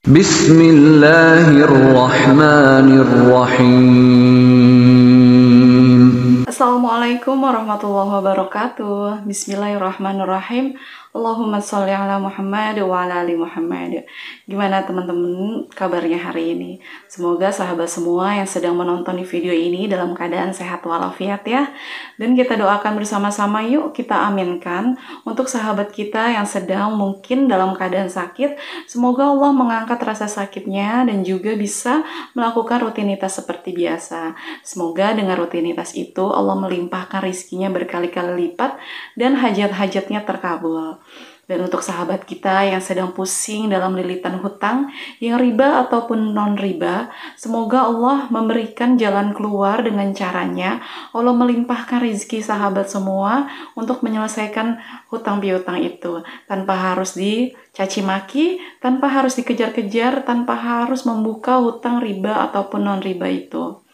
Bismillahirrahmanirrahim. Assalamualaikum warahmatullahi wabarakatuh. Bismillahirrahmanirrahim. Allahumma sholli ala Muhammad wa ala ali Muhammad. Gimana teman-teman kabarnya hari ini? Semoga sahabat semua yang sedang menonton di video ini dalam keadaan sehat walafiat ya. Dan kita doakan bersama-sama yuk, kita aminkan untuk sahabat kita yang sedang mungkin dalam keadaan sakit. Semoga Allah mengangkat rasa sakitnya dan juga bisa melakukan rutinitas seperti biasa. Semoga dengan rutinitas itu Allah melimpahkan rizkinya berkali-kali lipat dan hajat-hajatnya terkabul. Dan untuk sahabat kita yang sedang pusing dalam lilitan hutang, yang riba ataupun non-riba, semoga Allah memberikan jalan keluar dengan caranya. Allah melimpahkan rezeki sahabat semua untuk menyelesaikan hutang piutang itu. Tanpa harus dicaci maki, tanpa harus dikejar-kejar, tanpa harus membuka hutang riba ataupun non-riba itu.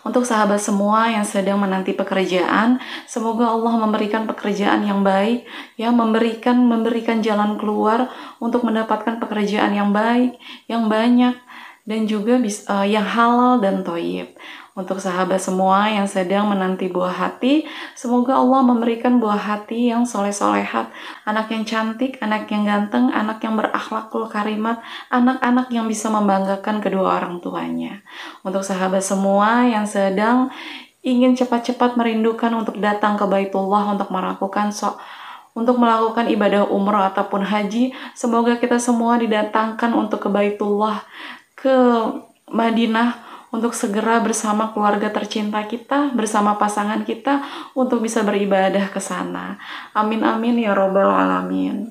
Untuk sahabat semua yang sedang menanti pekerjaan, semoga Allah memberikan pekerjaan yang baik, ya, memberikan jalan keluar untuk mendapatkan pekerjaan yang baik, yang banyak, dan juga yang halal dan thayyib. Untuk sahabat semua yang sedang menanti buah hati, semoga Allah memberikan buah hati yang soleh-solehat, anak yang cantik, anak yang ganteng, anak yang berakhlakul karimat, anak-anak yang bisa membanggakan kedua orang tuanya. Untuk sahabat semua yang sedang ingin cepat-cepat merindukan untuk datang ke Baitullah untuk melakukan ibadah umroh ataupun haji, semoga kita semua didatangkan untuk ke Baitullah, ke Madinah, untuk segera bersama keluarga tercinta kita, bersama pasangan kita, untuk bisa beribadah ke sana. Amin amin ya robbal alamin.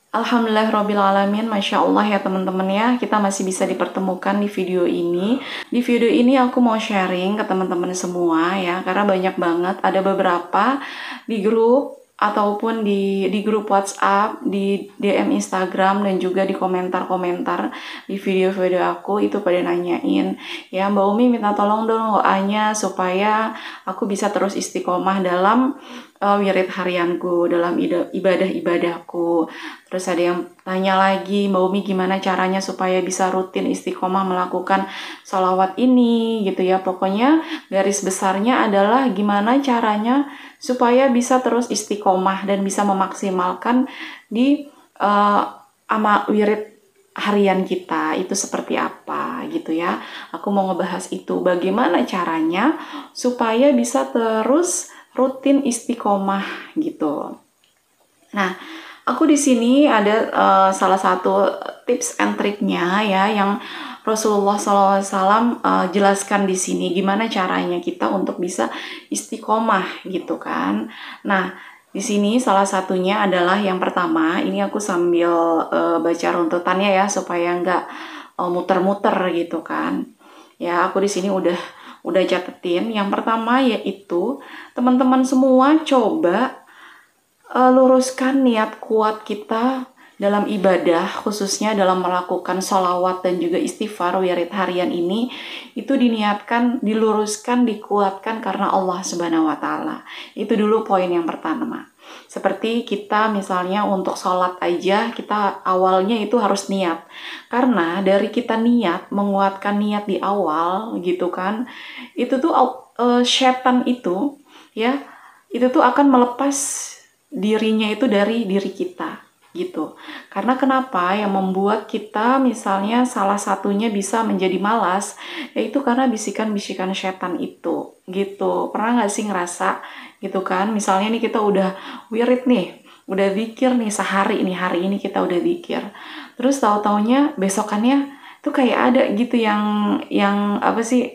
Alhamdulillahirrabbilalamin. Masya Allah ya teman-teman ya, kita masih bisa dipertemukan di video ini. Di video ini aku mau sharing ke teman-teman semua ya, karena banyak banget, ada beberapa di grup ataupun di grup WhatsApp, di DM Instagram, dan juga di komentar-komentar di video-video aku itu pada nanyain, ya Mbak Umi minta tolong dong doanya supaya aku bisa terus istiqomah dalam wirid harianku, dalam ibadah-ibadahku. Terus ada yang tanya lagi, Mbak Umi gimana caranya supaya bisa rutin istiqomah melakukan sholawat ini gitu ya. Pokoknya garis besarnya adalah gimana caranya supaya bisa terus istiqomah dan bisa memaksimalkan di wirid harian kita itu seperti apa gitu ya. Aku mau ngebahas itu, bagaimana caranya supaya bisa terus rutin istiqomah gitu. Nah, aku di sini ada salah satu tips and triknya ya yang Rasulullah SAW jelaskan di sini gimana caranya kita untuk bisa istiqomah gitu kan. Nah, di sini salah satunya adalah yang pertama, ini aku sambil baca runtutannya ya supaya nggak muter-muter gitu kan. Ya, aku di sini udah catetin. Yang pertama yaitu teman-teman semua coba luruskan niat kuat kita dalam ibadah, khususnya dalam melakukan sholawat dan juga istighfar wirid harian ini, itu diniatkan, diluruskan, dikuatkan karena Allah Subhanahu wa Ta'ala. Itu dulu poin yang pertama. Seperti kita misalnya untuk sholat aja, kita awalnya itu harus niat. Karena dari kita niat, menguatkan niat di awal gitu kan, itu tuh setan itu ya, itu tuh akan melepas dirinya itu dari diri kita gitu. Karena kenapa yang membuat kita misalnya salah satunya bisa menjadi malas, yaitu karena bisikan-bisikan setan itu gitu. Pernah gak sih ngerasa gitu kan, misalnya nih kita udah wirid nih, udah zikir nih sehari ini, hari ini kita udah zikir, terus tahu-taunya besokannya tuh kayak ada gitu yang apa sih,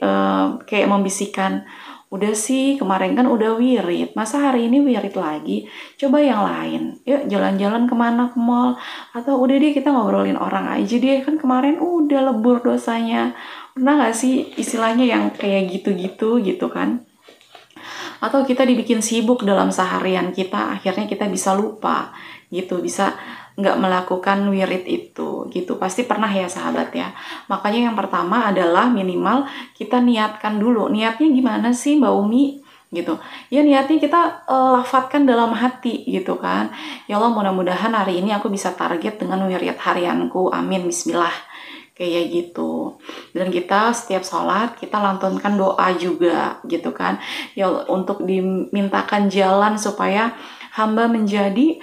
kayak membisikkan, udah sih kemarin kan udah wirid, masa hari ini wirid lagi, coba yang lain, yuk jalan-jalan kemana, ke mall, atau udah deh kita ngobrolin orang aja deh, kan kemarin udah lebur dosanya. Pernah gak sih istilahnya yang kayak gitu-gitu gitu kan? Atau kita dibikin sibuk dalam seharian kita, akhirnya kita bisa lupa gitu, bisa nggak melakukan wirid itu gitu. Pasti pernah ya sahabat ya. Makanya yang pertama adalah minimal kita niatkan dulu. Niatnya gimana sih Mbak Umi gitu. Ya niatnya kita lafadzkan dalam hati gitu kan. Ya Allah, mudah-mudahan hari ini aku bisa target dengan wirid harianku. Amin, bismillah. Kayak gitu. Dan kita setiap sholat kita lantunkan doa juga gitu kan. Ya untuk dimintakan jalan supaya hamba menjadi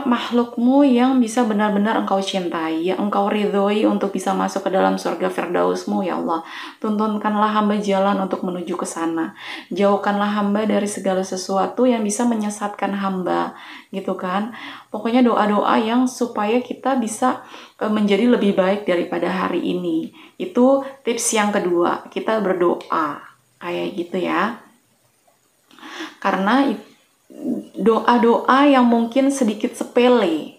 makhlukmu yang bisa benar-benar engkau cintai, yang engkau ridhoi untuk bisa masuk ke dalam surga firdausmu, ya Allah. Tuntunkanlah hamba jalan untuk menuju ke sana. Jauhkanlah hamba dari segala sesuatu yang bisa menyesatkan hamba, gitu kan. Pokoknya doa-doa yang supaya kita bisa menjadi lebih baik daripada hari ini. Itu tips yang kedua, kita berdoa. Kayak gitu ya. Karena doa-doa yang mungkin sedikit sepele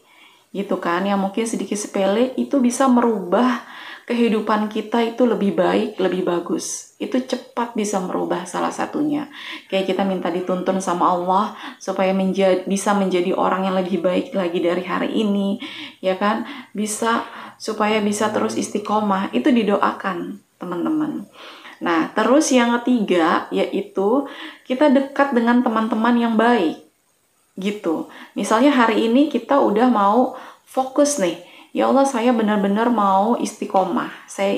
gitu kan, yang mungkin sedikit sepele itu bisa merubah kehidupan kita itu lebih baik, lebih bagus. Itu cepat bisa merubah salah satunya. Kayak kita minta dituntun sama Allah supaya bisa menjadi orang yang lebih baik lagi dari hari ini, ya kan? Supaya bisa terus istiqomah, itu didoakan, teman-teman. Nah, terus yang ketiga yaitu kita dekat dengan teman-teman yang baik. Gitu. Misalnya hari ini kita udah mau fokus nih. Ya Allah, saya benar-benar mau istiqomah. Saya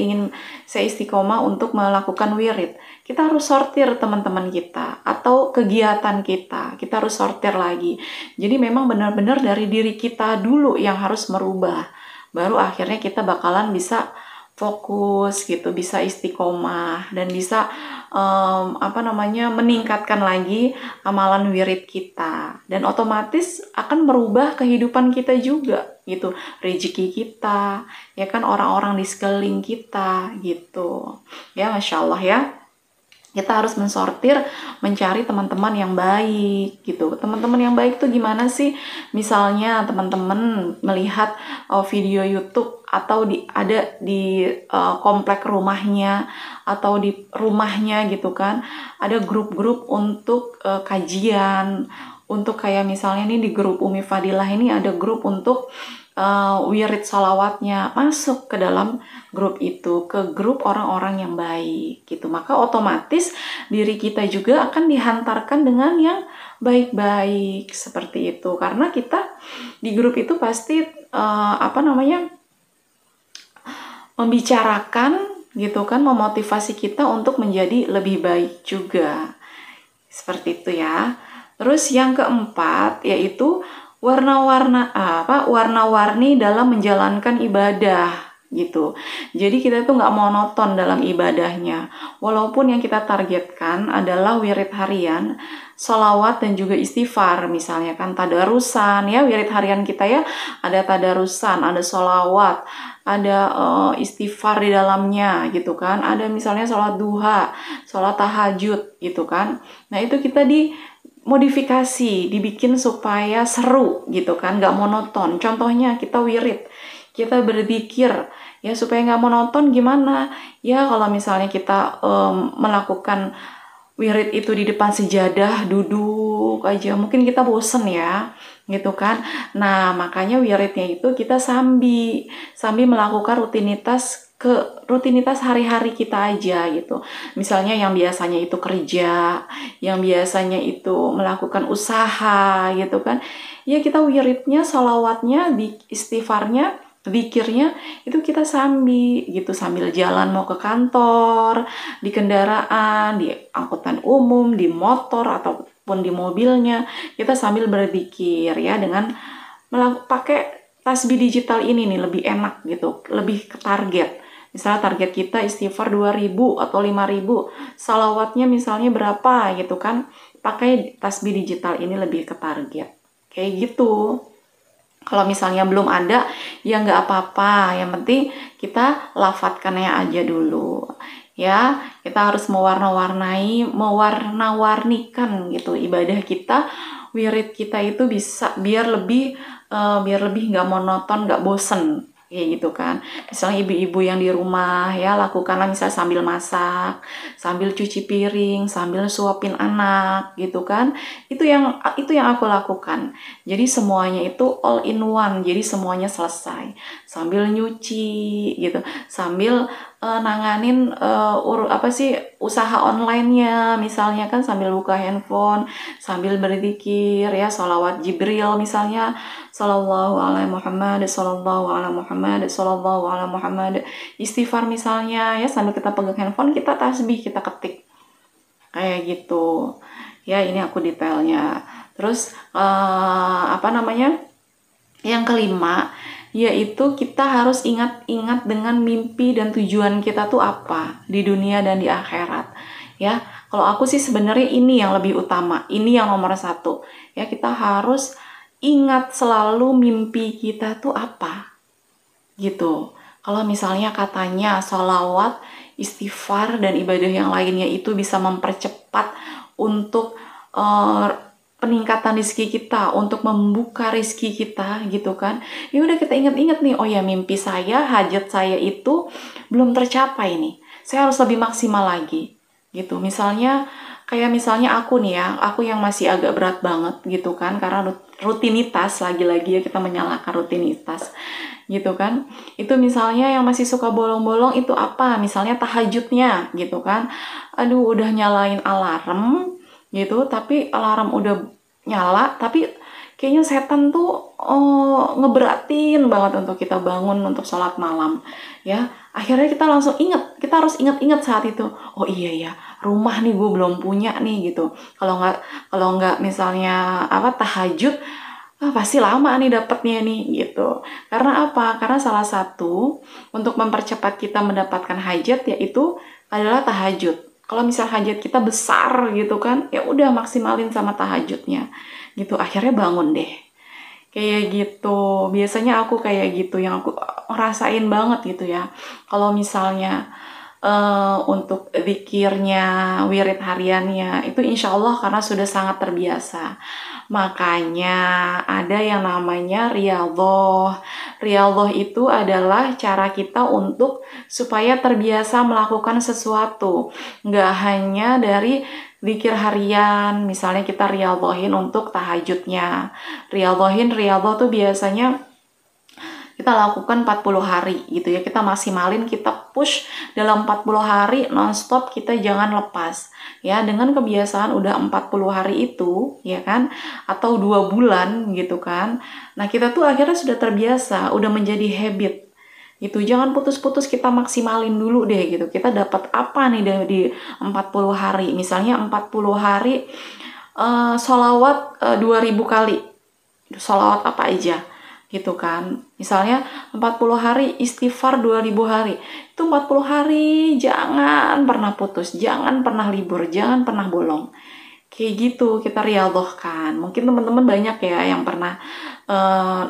istiqomah untuk melakukan wirid. Kita harus sortir teman-teman kita atau kegiatan kita. Kita harus sortir lagi. Jadi memang benar-benar dari diri kita dulu yang harus merubah. Baru akhirnya kita bakalan bisa fokus gitu, bisa istiqomah dan bisa meningkatkan lagi amalan wirid kita, dan otomatis akan merubah kehidupan kita juga gitu, rezeki kita, ya kan, orang-orang di sekeliling kita gitu ya. Masya Allah ya, kita harus mensortir, mencari teman-teman yang baik gitu. Teman-teman yang baik tuh gimana sih? Misalnya teman-teman melihat video YouTube atau ada di komplek rumahnya atau di rumahnya gitu kan, ada grup-grup untuk kajian, untuk kayak misalnya nih di grup Umi Fadilah ini ada grup untuk wirid salawatnya. Masuk ke dalam grup itu, ke grup orang-orang yang baik gitu, maka otomatis diri kita juga akan dihantarkan dengan yang baik-baik seperti itu, karena kita di grup itu pasti membicarakan gitu kan, memotivasi kita untuk menjadi lebih baik juga, seperti itu ya. Terus yang keempat yaitu warna-warni dalam menjalankan ibadah gitu. Jadi kita tuh nggak monoton dalam ibadahnya. Walaupun yang kita targetkan adalah wirid harian, sholawat dan juga istighfar, misalnya kan tadarusan ya, wirid harian kita ya, ada tadarusan, ada sholawat, ada istighfar di dalamnya gitu kan, ada misalnya sholat duha, sholat tahajud gitu kan. Nah itu kita modifikasi, dibikin supaya seru gitu kan, nggak monoton. Contohnya kita wirid, kita berzikir ya, supaya nggak monoton gimana ya, kalau misalnya kita melakukan wirid itu di depan sejadah, duduk aja, mungkin kita bosen ya gitu kan. Nah makanya wiridnya itu kita sambil melakukan rutinitas hari-hari kita aja gitu. Misalnya yang biasanya itu kerja, yang biasanya itu melakukan usaha gitu kan, ya kita wiridnya, sholawatnya, istighfarnya, zikirnya itu kita sambil jalan mau ke kantor, di kendaraan, di angkutan umum, di motor ataupun di mobilnya, kita sambil berzikir ya, dengan pakai tasbih digital ini nih lebih enak gitu, lebih ke target. Misalnya target kita istighfar 2000 atau 5000, salawatnya misalnya berapa gitu kan, pakai tasbih digital ini lebih ke target kayak gitu. Kalau misalnya belum ada, ya nggak apa-apa. Yang penting kita lafadzkannya aja dulu. Ya, kita harus mewarna-warnikan gitu ibadah kita, wirid kita itu bisa biar lebih nggak monoton, nggak bosen. Kayak gitu kan. Misalnya ibu-ibu yang di rumah ya, lakukanlah misalnya sambil masak, sambil cuci piring, sambil suapin anak gitu kan. Itu yang aku lakukan. Jadi semuanya itu all in one. Jadi semuanya selesai. Sambil nyuci gitu, sambil nanganin usaha online-nya, misalnya kan sambil buka handphone, sambil berzikir ya, sholawat Jibril misalnya, Sallallahu ala Muhammad, Sallallahu ala Muhammad, Sallallahu ala Muhammad, istighfar misalnya ya, sambil kita pegang handphone kita tasbih, kita ketik kayak gitu ya. Ini aku detailnya. Terus yang kelima, yaitu kita harus ingat-ingat dengan mimpi dan tujuan kita tuh apa di dunia dan di akhirat ya. Kalau aku sih sebenarnya ini yang lebih utama, ini yang nomor satu ya. Kita harus ingat selalu mimpi kita tuh apa gitu. Kalau misalnya katanya sholawat, istighfar, dan ibadah yang lainnya itu bisa mempercepat untuk peningkatan rezeki kita, untuk membuka rezeki kita gitu kan. Ya udah, kita ingat-ingat nih, oh ya, mimpi saya, hajat saya itu belum tercapai nih, saya harus lebih maksimal lagi gitu. Misalnya aku nih ya, aku yang masih agak berat banget gitu kan, karena rutinitas, lagi-lagi ya kita menyalahkan rutinitas gitu kan. Itu misalnya yang masih suka bolong-bolong itu apa, misalnya tahajudnya gitu kan. Aduh, udah nyalain alarm gitu, tapi alarm udah nyala, tapi kayaknya setan tuh ngeberatin banget untuk kita bangun untuk sholat malam ya. Akhirnya kita langsung ingat, kita harus ingat-ingat saat itu, oh iya ya, rumah nih gue belum punya nih gitu. Kalau nggak misalnya tahajud, pasti lama nih dapetnya nih gitu. Karena apa? Karena salah satu untuk mempercepat kita mendapatkan hajat yaitu adalah tahajud. Kalau misal hajat kita besar gitu kan, ya udah maksimalin sama tahajudnya gitu. Akhirnya bangun deh. Kayak gitu. Biasanya aku kayak gitu, yang aku rasain banget gitu ya. Kalau misalnya untuk zikirnya, wirid hariannya, itu insya Allah karena sudah sangat terbiasa. Makanya ada yang namanya riyadhah. Riyadhah itu adalah cara kita untuk supaya terbiasa melakukan sesuatu. Nggak hanya dari zikir harian, misalnya kita riyadhahin untuk tahajudnya. Riyadhah tuh biasanya kita lakukan 40 hari gitu ya. Kita maksimalin, kita push dalam 40 hari nonstop, kita jangan lepas ya. Dengan kebiasaan udah 40 hari itu ya kan, atau 2 bulan gitu kan, nah kita tuh akhirnya sudah terbiasa, udah menjadi habit gitu. Jangan putus-putus, kita maksimalin dulu deh gitu. Kita dapat apa nih di 40 hari, misalnya 40 hari sholawat 2000 kali, sholawat apa aja gitu kan. Misalnya 40 hari istighfar 2000 hari. Itu 40 hari jangan pernah putus, jangan pernah libur, jangan pernah bolong. Kayak gitu kita riyadhahkan. Mungkin teman-teman banyak ya yang pernah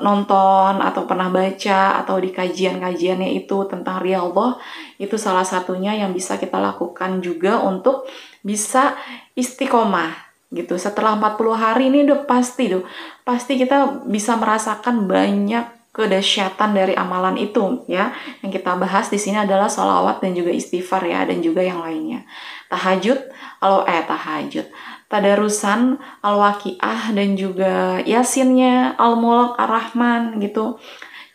nonton atau pernah baca atau di kajian-kajiannya itu tentang riyadhah. Itu salah satunya yang bisa kita lakukan juga untuk bisa istiqomah gitu. Setelah 40 hari ini udah pasti kita bisa merasakan banyak kedahsyatan dari amalan itu ya. Yang kita bahas di sini adalah sholawat dan juga istighfar ya, dan juga yang lainnya. Tadarusan, al-waqiah, dan juga yasinnya, al-mulk, ar-rahman gitu.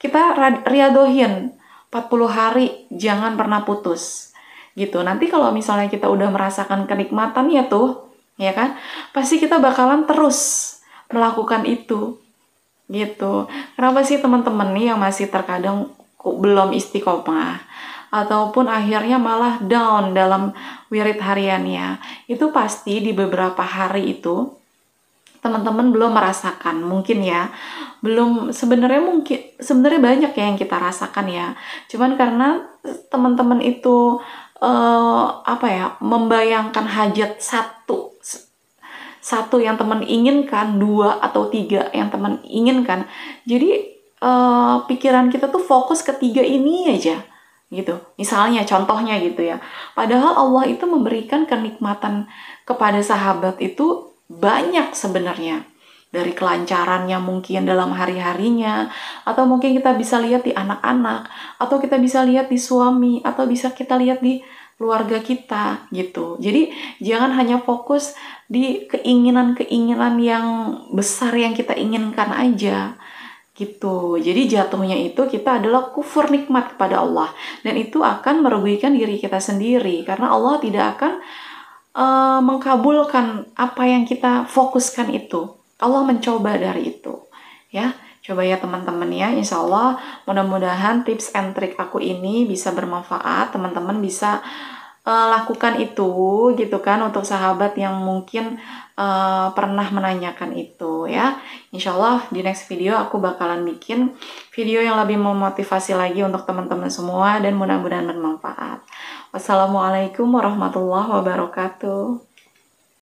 Kita riyadhohin 40 hari, jangan pernah putus gitu. Nanti kalau misalnya kita udah merasakan kenikmatannya tuh ya kan, pasti kita bakalan terus melakukan itu gitu. Kenapa sih teman-teman nih yang masih terkadang belum istiqomah ataupun akhirnya malah down dalam wirid hariannya? Itu pasti di beberapa hari itu teman-teman belum merasakan, mungkin ya belum. Sebenarnya banyak ya yang kita rasakan ya, cuman karena teman-teman itu membayangkan hajat satu yang teman inginkan, 2 atau 3 yang teman inginkan. Jadi pikiran kita tuh fokus ke 3 ini aja gitu. Misalnya contohnya gitu ya. Padahal Allah itu memberikan kenikmatan kepada sahabat itu banyak sebenarnya. Dari kelancarannya mungkin dalam hari-harinya, atau mungkin kita bisa lihat di anak-anak, atau kita bisa lihat di suami, atau bisa kita lihat di keluarga kita gitu. Jadi jangan hanya fokus di keinginan-keinginan yang besar yang kita inginkan aja gitu. Jadi jatuhnya itu kita adalah kufur nikmat kepada Allah, dan itu akan merugikan diri kita sendiri karena Allah tidak akan mengkabulkan apa yang kita fokuskan itu. Allah mencoba dari itu, ya. Coba ya teman-teman ya, insya Allah mudah-mudahan tips and trik aku ini bisa bermanfaat. Teman-teman bisa lakukan itu gitu kan, untuk sahabat yang mungkin pernah menanyakan itu ya. Insya Allah di next video aku bakalan bikin video yang lebih memotivasi lagi untuk teman-teman semua dan mudah-mudahan bermanfaat. Wassalamualaikum warahmatullahi wabarakatuh.